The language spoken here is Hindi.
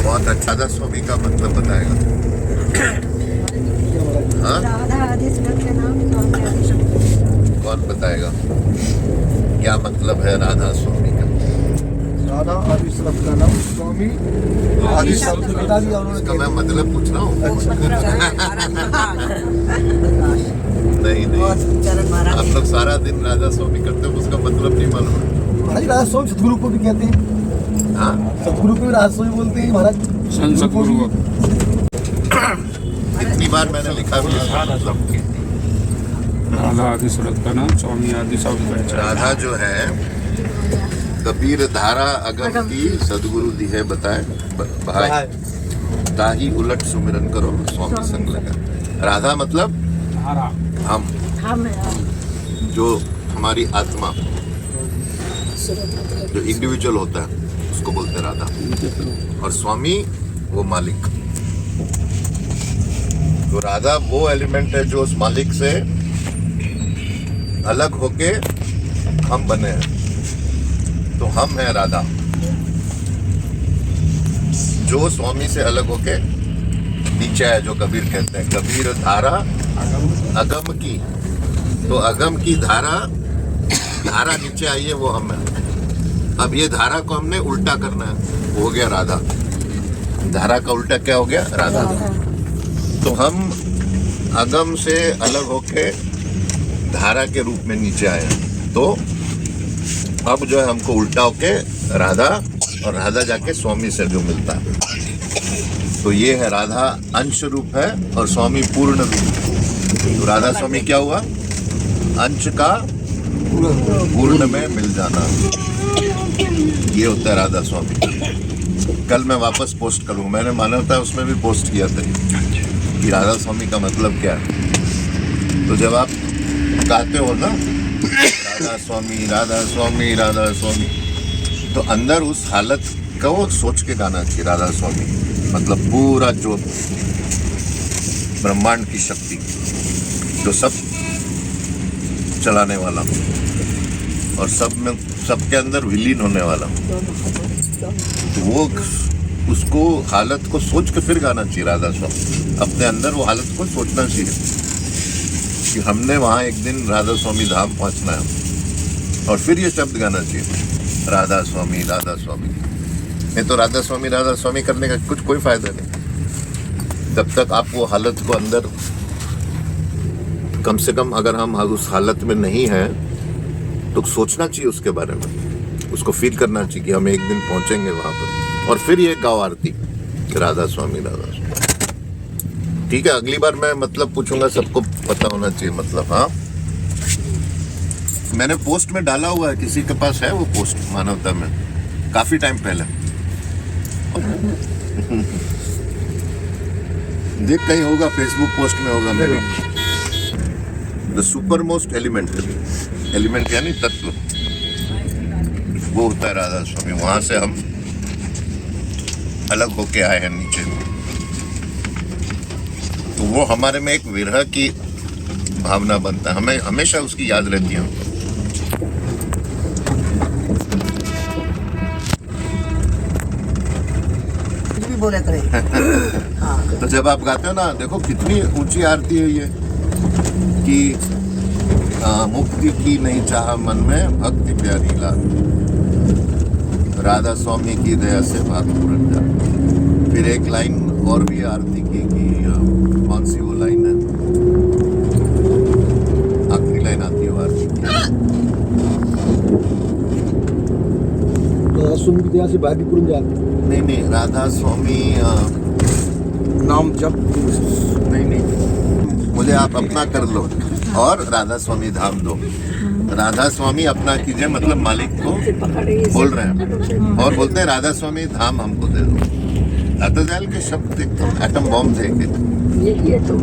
बहुत अच्छा। राधा स्वामी का मतलब बताएगा। हाँ, राधा आदि सूरत का नाम, स्वामी आदि शब्द। कौन बताएगा क्या मतलब है राधा स्वामी का? राधा आदि शब्द का नाम, स्वामी आदि शब्द बता दिया उन्होंने। इसका मैं मतलब पूछ रहा हूँ। नहीं नहीं, आप लोग सारा दिन राधा स्वामी करते हो, उसका मतलब नहीं मालूम। महाराज राधा स्वामी सतगुरु को भी कहते हैं। हाँ, सतगुरु को भी राधा स्वामी बोलते हैं महाराज। सतगुरु को इतनी बार मैंने लिखा भी है। राधा आदि सूरत का नाम, स्वामी आदि शब्द पहचान। राधा जो है कबीर धारा अगम की सदगुरु दी है बताए भाई, ताही उलट सुमिरन करो स्वामी संग लगा। राधा मतलब धारा, हम, जो हमारी आत्मा, जो इंडिविजुअल होता है उसको बोलते हैं राधा, और स्वामी वो मालिक। तो राधा वो एलिमेंट है जो उस मालिक से अलग होके हम बने हैं, तो हम हैं राधा। जो स्वामी से अलग होके नीचे है, जो कबीर कहते हैं, कबीर धारा अगम की। तो अगम की धारा, धारा नीचे आई है, वो हम है। अब ये धारा को हमने उल्टा करना है, वो हो गया राधा। धारा का उल्टा क्या हो गया? राधा। तो हम अगम से अलग होके धारा के रूप में नीचे आए हैं। तो अब जो है हमको उल्टा होके राधा, और राधा जाके स्वामी से जो मिलता है, तो ये है राधा अंश रूप है और स्वामी पूर्ण रूप। तो राधा स्वामी क्या हुआ? अंश का पूर्ण में मिल जाना, ये होता है राधा स्वामी। कल मैं वापस पोस्ट करूँ, मैंने मानवता उसमें भी पोस्ट किया था कि राधा स्वामी का मतलब क्या है। तो जब आप गाते हो ना राधा स्वामी राधा स्वामी राधा स्वामी, तो अंदर उस हालत का वो सोच के गाना चाहिए। राधा स्वामी मतलब पूरा जो ब्रह्मांड की शक्ति, जो सब चलाने वाला और सब में, सबके अंदर विलीन होने वाला, तो वो उसको हालत को सोच के फिर गाना चाहिए। राधा स्वामी अपने अंदर वो हालत को सोचना चाहिए कि हमने वहाँ एक दिन राधा स्वामी धाम पहुँचना है, और फिर ये शब्द गाना चाहिए राधा स्वामी राधा स्वामी। नहीं तो राधा स्वामी करने का कुछ कोई फायदा नहीं जब तक आप वो हालत को अंदर, कम से कम अगर हम उस हालत में नहीं हैं तो सोचना चाहिए उसके बारे में, उसको फील करना चाहिए कि हम एक दिन पहुंचेंगे वहां पर, और फिर ये गाओ आरती राधा स्वामी राधा स्वामी। ठीक है, अगली बार मैं मतलब पूछूंगा, सबको पता होना चाहिए मतलब। हाँ, मैंने पोस्ट में डाला हुआ है, किसी के पास है वो पोस्ट मानवता में, काफी टाइम पहले। देख कहीं होगा, फेसबुक पोस्ट में होगा मेरे। द सुपर मोस्ट एलिमेंट यानी तत्व, वो होता है राधा स्वामी। वहां से हम अलग होके आए हैं नीचे, तो वो हमारे में एक विरह की भावना बनता है, हमें हमेशा उसकी याद रहती है। कुछ भी बोले करे। तो जब आप गाते हो ना, देखो कितनी ऊंची आरती है ये, कि मुक्ति की नहीं चाह मन में भक्ति प्यारी लाल, राधा स्वामी की दया से भाग पूरन जा। फिर एक लाइन और भी आरती की, कि कौन सी वो लाइन है, आखिरी लाइन आती है आरती की, राधा स्वामी की दया से भाग्य पूर्ण जा। नहीं राधा स्वामी नाम जप। नहीं, मुझे आप अपना कर लो और राधा स्वामी धाम दो। राधा स्वामी अपना कीजिए, मतलब मालिक को बोल रहे हैं, और बोलते हैं राधा स्वामी धाम हमको दे दो। अतजाल के शब्द एकदम एटम बॉम्ब थे। ये तो